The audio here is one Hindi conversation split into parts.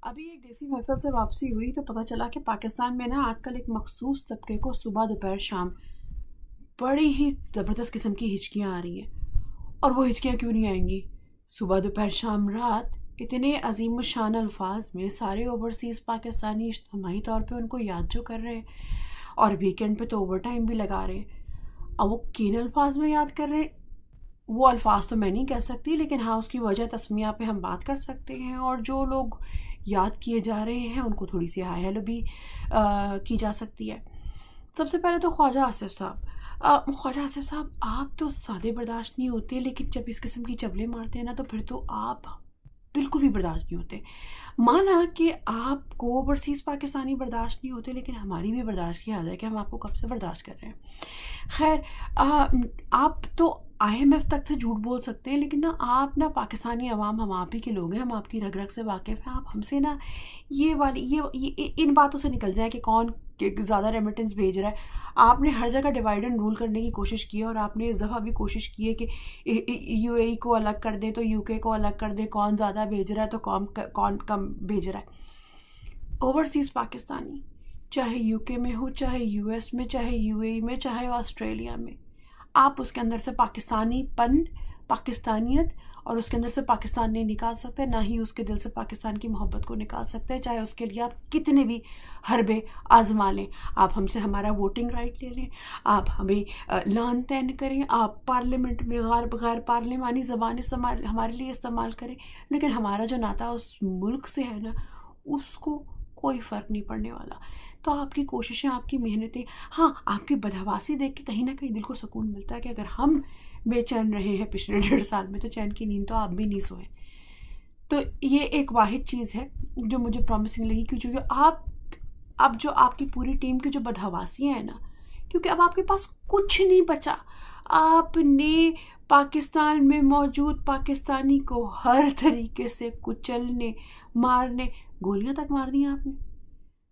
अभी एक देसी महफिल से वापसी हुई तो पता चला कि पाकिस्तान में ना आजकल एक मखसूस तबके को सुबह दोपहर शाम बड़ी ही ज़बरदस्त किस्म की हिचकियाँ आ रही हैं। और वो हिचकियाँ क्यों नहीं आएंगी? सुबह दोपहर शाम रात इतने अजीम शान अल्फाज में सारे ओवरसीज़ पाकिस्तानी इज्तिमाई तौर पे उनको याद जो कर रहे हैं, और वीकेंड पे तो ओवर टाइम भी लगा रहे हैं। अब वो किन अल्फाज में याद कर रहे हैं वो अल्फाज तो मैं नहीं कह सकती, लेकिन हाँ उसकी वजह तस्मिया पे हम बात कर सकते हैं। और जो लोग याद किए जा रहे हैं उनको थोड़ी सी हाय हेलो भी की जा सकती है। सबसे पहले तो ख्वाजा आसिफ साहब, ख्वाजा आसिफ साहब, आप तो सादे बर्दाश्त नहीं होते, लेकिन जब इस किस्म की चबले मारते हैं ना तो फिर तो आप बिल्कुल भी बर्दाश्त नहीं होते। माना कि आपको ओवरसीज़ पाकिस्तानी बर्दाश्त नहीं होते, लेकिन हमारी भी बर्दाश्त की हद है कि हम आपको कब से बर्दाश्त कर रहे हैं। खैर, आप तो IMF तक से झूठ बोल सकते हैं, लेकिन ना आप ना पाकिस्तानी अवाम, हम आप ही के लोग हैं, हम आपकी रग रग से वाकिफ़ हैं। आप हमसे ना ये वाली ये इन बातों से निकल जाए कि कौन ज़्यादा रेमिटेंस भेज रहा है। आपने हर जगह डिवाइड एंड रूल करने की कोशिश की है, और आपने इस दफ़ा भी कोशिश की है कि UAE को अलग कर दें तो UK को अलग कर दें, कौन ज़्यादा भेज रहा है तो कौन कम भेज रहा है। ओवरसीज़ पाकिस्तानी चाहे UK में हो, चाहे US में, चाहे UAE में, चाहे ऑस्ट्रेलिया में, आप उसके अंदर से पाकिस्तानीपन, पाकिस्तानियत और उसके अंदर से पाकिस्तान नहीं निकाल सकते, ना ही उसके दिल से पाकिस्तान की मोहब्बत को निकाल सकते, चाहे उसके लिए आप कितने भी हरबे आजमा लें। आप हमसे हमारा वोटिंग राइट ले लें, आप हमें लान तैन करें, आप पार्लियामेंट में गैर पार्लिमानी ज़बान इस्तेमाल हमारे लिए इस्तेमाल करें, लेकिन हमारा जो नाता उस मुल्क से है ना, उसको कोई फ़र्क नहीं पड़ने वाला। तो आपकी कोशिशें, आपकी मेहनतें, हाँ आपकी बदहवासी देख के कहीं ना कहीं दिल को सुकून मिलता है कि अगर हम बेचैन रहे हैं पिछले 1.5 साल में, तो चैन की नींद तो आप भी नहीं सोए। तो ये एक वाहिद चीज़ है जो मुझे प्रॉमिसिंग लगी, क्योंकि आप अब जो आपकी पूरी टीम की जो बदहवासियाँ हैं ना, क्योंकि अब आपके पास कुछ नहीं बचा। आपने पाकिस्तान में मौजूद पाकिस्तानी को हर तरीके से कुचलने, मारने, गोलियां तक मार दी आपने।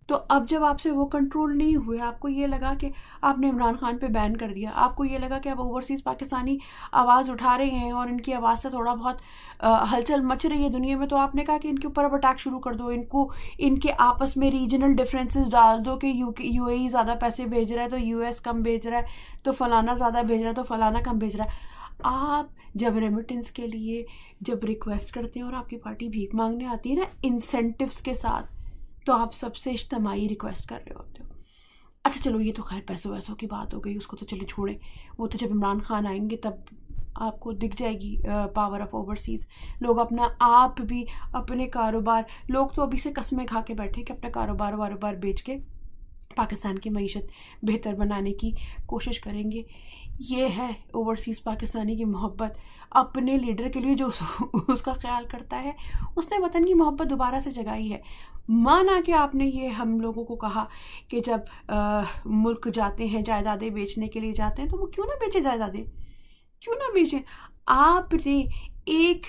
तो अब जब आपसे वो कंट्रोल नहीं हुए, आपको ये लगा कि आपने इमरान खान पे बैन कर दिया, आपको ये लगा कि अब ओवरसीज़ पाकिस्तानी आवाज़ उठा रहे हैं और इनकी आवाज़ से थोड़ा बहुत हलचल मच रही है दुनिया में, तो आपने कहा कि इनके ऊपर अब अटैक शुरू कर दो, इनको इनके आपस में रीजनल डिफरेंसेस डाल दो कि UAE ज़्यादा पैसे भेज रहा है तो US कम भेज रहा है, तो फलाना ज़्यादा भेज रहा है तो फलाना कम भेज रहा है। आप जब रेमिटेंस के लिए जब रिक्वेस्ट करते हैं और आपकी पार्टी भीख मांगने आती है ना इंसेंटिव्स के साथ, तो आप सबसे इज्तिमाई रिक्वेस्ट कर रहे होते हो। अच्छा चलो, ये तो खैर पैसों वैसों की बात हो गई, उसको तो चले छोड़ें, वो तो जब इमरान खान आएंगे तब आपको दिख जाएगी पावर ऑफ ओवरसीज़। लोग अपना आप भी अपने कारोबार, लोग तो अभी से कस्में खा के बैठे कि अपना कारोबार बेच के पाकिस्तान की मईशत बेहतर बनाने की कोशिश करेंगे। ये है ओवरसीज़ पाकिस्तानी की मोहब्बत अपने लीडर के लिए जो उसका ख्याल करता है। उसने वतन की मोहब्बत दोबारा से जगाई है। माना कि आपने ये हम लोगों को कहा कि जब मुल्क जाते हैं, जायदादें बेचने के लिए जाते हैं, तो वो क्यों ना बेचे जायदादें, क्यों ना बेचें। आपने एक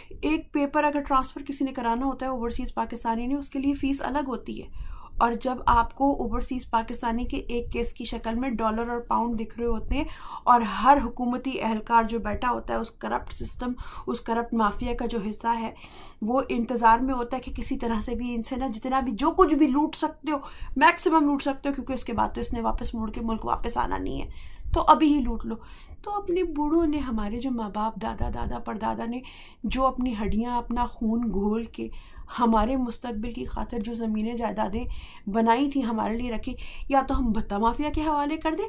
पेपर अगर ट्रांसफ़र किसी ने कराना होता है ओवरसीज़ पाकिस्तानी ने, उसके लिए फ़ीस अलग होती है। और जब आपको ओवरसीज़ पाकिस्तानी के एक केस की शक्ल में डॉलर और पाउंड दिख रहे होते हैं, और हर हुकूमती एहलकार जो बैठा होता है उस करप्ट सिस्टम, उस करप्ट माफिया का जो हिस्सा है, वो इंतज़ार में होता है कि किसी तरह से भी इनसे ना जितना भी जो कुछ भी लूट सकते हो मैक्सिमम लूट सकते हो, क्योंकि उसके बाद तो इसने वापस मुड़ के मुल्क वापस आना नहीं है, तो अभी ही लूट लो। तो अपने बूढ़ों ने, हमारे जो माँ बाप, दादा परदादा ने जो अपनी हड्डियाँ, अपना खून घोल के हमारे मुस्तकबिल की खातिर जो ज़मीनें जायदादें बनाई थी, हमारे लिए रखी, या तो हम भत्ता माफिया के हवाले कर दें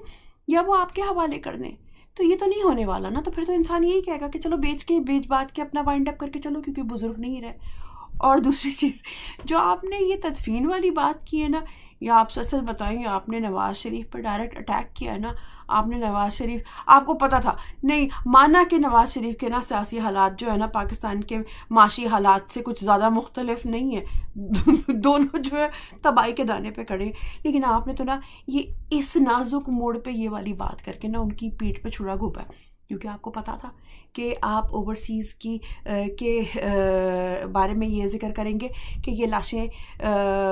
या वो आपके हवाले कर दें। तो ये तो नहीं होने वाला ना। तो फिर तो इंसान यही कहेगा कि चलो बेच बात के अपना वाइंड अप करके चलो, क्योंकि बुजुर्ग नहीं रहे। और दूसरी चीज़ जो आपने ये तदफीन वाली बात की है ना, या आप सच सच बताएं, आपने नवाज़ शरीफ पर डायरेक्ट अटैक किया है ना। आपने नवाज़ शरीफ, आपको पता था नहीं, माना कि नवाज़ शरीफ के ना सियासी हालात जो है ना पाकिस्तान के माशी हालात से कुछ ज़्यादा मुख्तलिफ नहीं है, दोनों जो है तबाही के दाने पे खड़े, लेकिन आपने तो ना ये इस नाजुक मोड़ पे ये वाली बात करके ना उनकी पीठ पे छुरा घोंपा है, क्योंकि आपको पता था कि आप ओवरसीज़ की के बारे में ये जिक्र करेंगे कि ये लाशें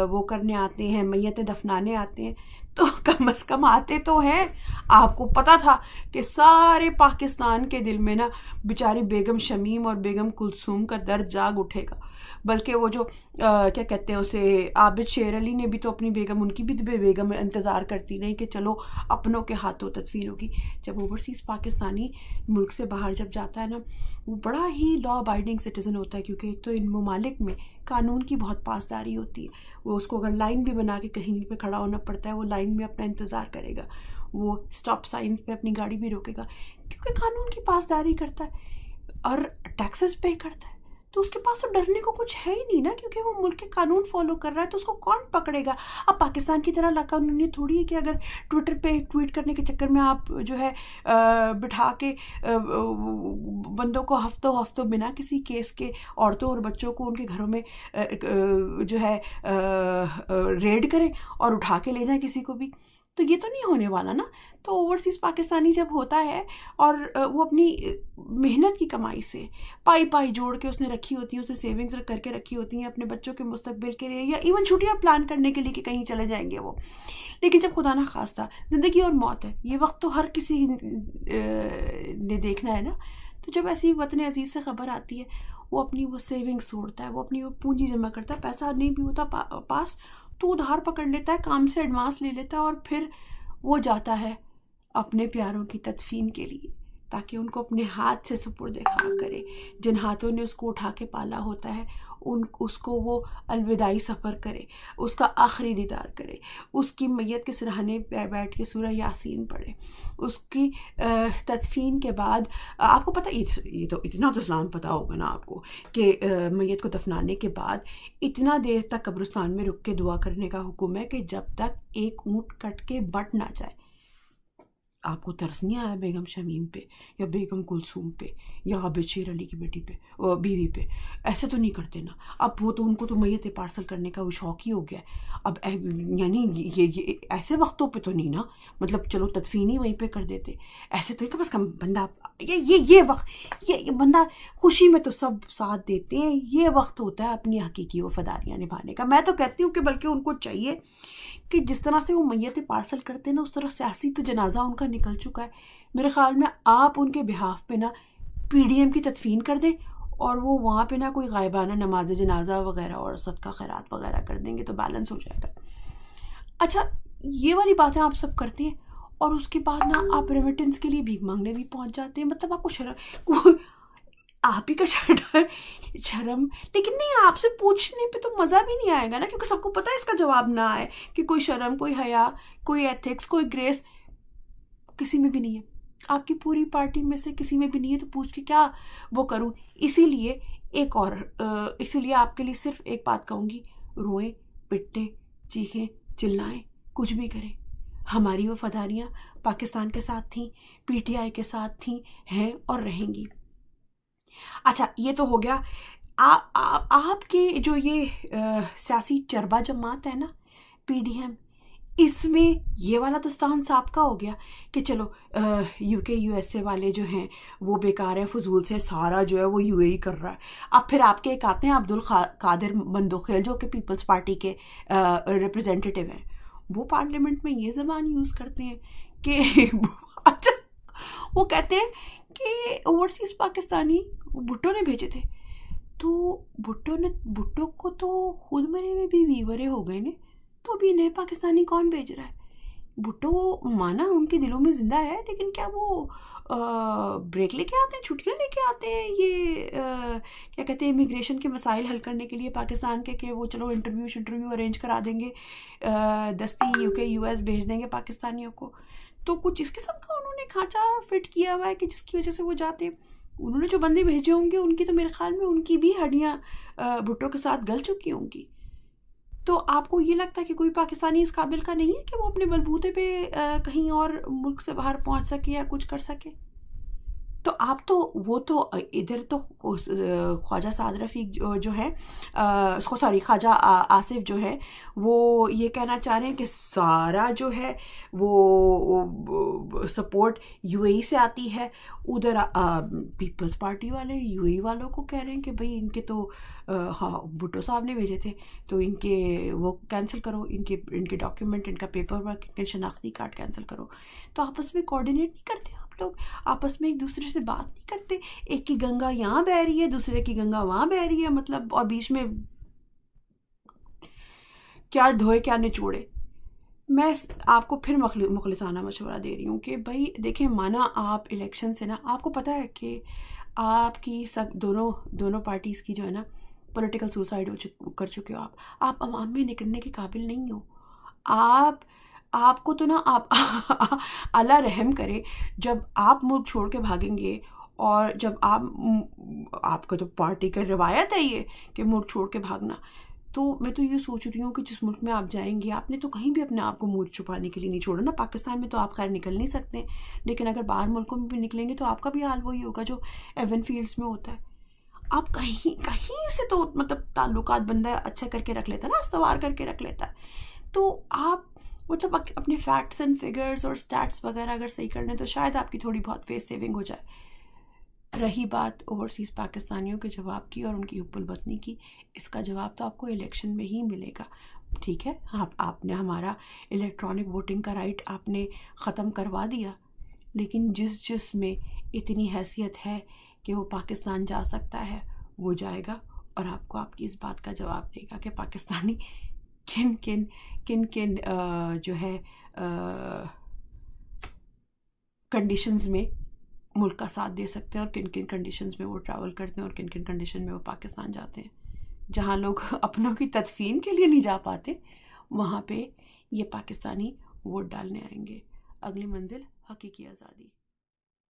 वो करने आते हैं, मैयतें दफनाने आते हैं, तो कम से कम आते तो हैं। आपको पता था कि सारे पाकिस्तान के दिल में ना बेचारी बेगम शमीम और बेगम कुलसूम का दर्द जाग उठेगा। बल्कि वो जो क्या कहते हैं उसे, आबिद शेर अली ने भी तो अपनी बेगम, उनकी भी बेगम इंतज़ार करती रही कि चलो अपनों के हाथों तदफीन होगी। जब ओवरसीज़ पाकिस्तानी मुल्क से बाहर जब जाता है ना, वो बड़ा ही लॉ अबाइडिंग सिटीज़न होता है, क्योंकि एक तो इन ममालिक में कानून की बहुत पासदारी होती है। वो उसको अगर लाइन भी बना के कहीं पे खड़ा होना पड़ता है, वो लाइन में अपना इंतज़ार करेगा, वो स्टॉप साइन पे अपनी गाड़ी भी रोकेगा, क्योंकि कानून की पासदारी करता है और टैक्सेस पे करता है। तो उसके पास तो डरने को कुछ है ही नहीं ना, क्योंकि वो मुल्क के कानून फॉलो कर रहा है, तो उसको कौन पकड़ेगा। अब पाकिस्तान की तरह कानून थोड़ी है कि अगर ट्विटर पे ट्वीट करने के चक्कर में आप जो है बिठा के बंदों को हफ्तों हफ्तों बिना किसी केस के, औरतों और बच्चों को उनके घरों में जो है रेड करें और उठा के ले जाएं किसी को भी। तो ये तो नहीं होने वाला ना। तो ओवरसीज़ पाकिस्तानी जब होता है और वो अपनी मेहनत की कमाई से पाई पाई जोड़ के उसने रखी होती है, उसने सेविंग्स करके रखी होती हैं अपने बच्चों के मुस्तकबिल के लिए, या इवन छुट्टियां प्लान करने के लिए कि कहीं चले जाएंगे वो। लेकिन जब खुदा ना खास्ता ज़िंदगी और मौत है, ये वक्त तो हर किसी ने देखना है ना। तो जब ऐसी वतन अजीज़ से ख़बर आती है, वो अपनी वो सेविंग्स तोड़ता है, वो अपनी वो पूंजी जमा करता है, पैसा नहीं भी होता पास तो उधार पकड़ लेता है, काम से एडवांस ले लेता है, और फिर वो जाता है अपने प्यारों की तदफीन के लिए, ताकि उनको अपने हाथ से सुपुर्द खाक करे। जिन हाथों ने उसको उठा के पाला होता है, उसको वो अलविदाई सफ़र करे, उसका आखिरी दीदार करे, उसकी मैयत के सिरहाने पे बैठ के सूरह यासीन पढ़े, उसकी तदफीन के बाद आपको पता, ये तो इतना तो इस्लाम पता होगा ना आपको कि मैयत को दफनाने के बाद इतना देर तक कब्रिस्तान में रुक के दुआ करने का हुक्म है कि जब तक एक ऊँट कट के बट ना जाए। आपको तरस नहीं आया बेगम शमीम पे या बेगम कुलसूम पे या आबिद शेर अली की बेटी पे, बीवी पे? ऐसे तो नहीं करते ना। अब वो तो उनको तो मैयत पार्सल करने का वो शौक ही हो गया। अब यानी ये ऐसे वक्तों पे तो नहीं ना, मतलब चलो तदफीन ही वहीं पे कर देते। ऐसे तो कम से कम बंदा ये वक्त ये बंदा खुशी में तो सब साथ देते हैं, ये वक्त होता है अपनी हकीकी वफादारियाँ निभाने का। मैं तो कहती हूँ कि बल्कि उनको चाहिए कि जिस तरह से वो मैयत पार्सल करते हैं ना, उस तरह सियासी तो जनाजा उनका निकल चुका है। मेरे ख्याल में आप उनके बिहाफ पे ना PDM की तदफीन कर दें, और वो वहाँ पे ना कोई गायबाना नमाज जनाजा वगैरह और सदका खैरात वगैरह कर देंगे तो बैलेंस हो जाएगा। अच्छा, ये वाली बातें आप सब करते हैं, और उसके बाद ना आप रेमिटेंस के लिए भीख मांगने भी पहुँच जाते हैं। मतलब आपको शर्म आप ही का शर्म, लेकिन नहीं, आपसे पूछने पे तो मज़ा भी नहीं आएगा ना, क्योंकि सबको पता है इसका जवाब ना आए, कि कोई शर्म, कोई हया, कोई एथिक्स, कोई ग्रेस किसी में भी नहीं है। आपकी पूरी पार्टी में से किसी में भी नहीं है, तो पूछ के क्या वो करूं। इसीलिए इसीलिए आपके लिए सिर्फ एक बात कहूँगी, रोएं, पिटें, चीखें, चिल्लाएं, कुछ भी करें, हमारी वफादारियाँ पाकिस्तान के साथ थीं, PTI के साथ थीं, हैं और रहेंगी। अच्छा, ये तो हो गया। आपके जो ये सियासी चरबा जमात है ना, PDM, इसमें ये वाला तो स्टांस आपका हो गया कि चलो UK USA वाले जो हैं वो बेकार है, फजूल से सारा जो है वो UAE कर रहा है। अब फिर आपके एक आते हैं अब्दुल कादिर बंदोखेल, जो कि पीपल्स पार्टी के रिप्रेजेंटेटिव हैं, वो पार्लियामेंट में ये ज़बान यूज़ करते हैं कि अच्छा, वो कहते हैं कि ओवरसीज़ पाकिस्तानी भुट्टो ने भेजे थे, तो भुट्टो को तो खुद मरे हुए भी वीवरे हो गए ने, तो अभी नए पाकिस्तानी कौन भेज रहा है? भुट्टो माना उनके दिलों में जिंदा है, लेकिन क्या वो ब्रेक लेके आते हैं, छुट्टियां लेके आते हैं, ये क्या कहते हैं, इमिग्रेशन के मसाइल हल करने के लिए पाकिस्तान के, कि वो चलो इंटरव्यू अरेंज करा देंगे, दस्ती UK US भेज देंगे पाकिस्तानियों को। तो कुछ इस किस्म का उन्होंने खांचा फिट किया हुआ है कि जिसकी वजह से वो जाते हैं। उन्होंने जो बंदे भेजे होंगे उनकी तो मेरे ख्याल में उनकी भी हड्डियाँ भुट्टो के साथ गल चुकी होंगी। तो आपको ये लगता है कि कोई पाकिस्तानी इस काबिल का नहीं है कि वो अपने बलबूते पे कहीं और मुल्क से बाहर पहुंच सके या कुछ कर सके? तो आप तो वो तो इधर तो ख्वाजा साद रफ़ीक जो है सॉरी ख्वाजा आसिफ जो है, वो ये कहना चाह रहे हैं कि सारा जो है वो सपोर्ट UAE से आती है। उधर पीपल्स पार्टी वाले UAE वालों को कह रहे हैं कि भाई इनके तो हाँ भुट्टो साहब ने भेजे थे, तो इनके वो कैंसिल करो, इनके डॉक्यूमेंट, इनका पेपर वर्क, इनके शनाख्ती कार्ड कैंसिल करो। तो आपस में कोऑर्डिनेट नहीं करते आप लोग, आपस में एक दूसरे से बात नहीं करते। एक की गंगा यहाँ बह रही है, दूसरे की गंगा वहाँ बह रही है, मतलब, और बीच में क्या धोए क्या निचोड़े। मैं आपको फिर मुखलिसाना मशवरा दे रही हूँ कि भाई देखें, माना आप इलेक्शन से ना, आपको पता है कि आपकी सब दोनों पार्टीज़ की जो है ना पॉलिटिकल सुसाइड कर चुके हो आप अवाम में निकलने के काबिल नहीं हो। आपको तो ना आप अल्लाह रहम करे, जब आप मुल्क छोड़ के भागेंगे, और जब आपका तो पार्टी का रिवायत है ये कि मुल्क छोड़ के भागना, तो मैं तो ये सोच रही हूँ कि जिस मुल्क में आप जाएंगे, आपने तो कहीं भी अपने आप को मुंह छुपाने के लिए नहीं छोड़ा ना। पाकिस्तान में तो आप खैर निकल नहीं सकते, लेकिन अगर बाहर मुल्कों में भी निकलेंगे तो आपका भी हाल वही होगा जो एवन फील्ड्स में होता है। आप कहीं कहीं से तो मतलब ताल्लुकात बंदा अच्छा करके रख लेता है ना, इस्तवार करके रख लेता है। तो आप मतलब अपने फैक्ट्स एंड फिगर्स और स्टैट्स वगैरह अगर सही कर लें तो शायद आपकी थोड़ी बहुत फेस सेविंग हो जाए। रही बात ओवरसीज़ पाकिस्तानियों के जवाब की और उनकी हुब्बुल वतनी की, इसका जवाब तो आपको इलेक्शन में ही मिलेगा। ठीक है, आपने हमारा इलेक्ट्रॉनिक वोटिंग का राइट आपने ख़त्म करवा दिया, लेकिन जिस में इतनी हैसियत है कि वो पाकिस्तान जा सकता है, वो जाएगा और आपको आपकी इस बात का जवाब देगा कि पाकिस्तानी किन किन जो है कंडीशंस में मुल्क का साथ दे सकते हैं, और किन किन कंडीशंस में वो ट्रैवल करते हैं, और किन किन कंडीशन में वो पाकिस्तान जाते हैं। जहाँ लोग अपनों की तदफीन के लिए नहीं जा पाते, वहाँ पे ये पाकिस्तानी वोट डालने आएंगे। अगली मंजिल हकीकी आज़ादी।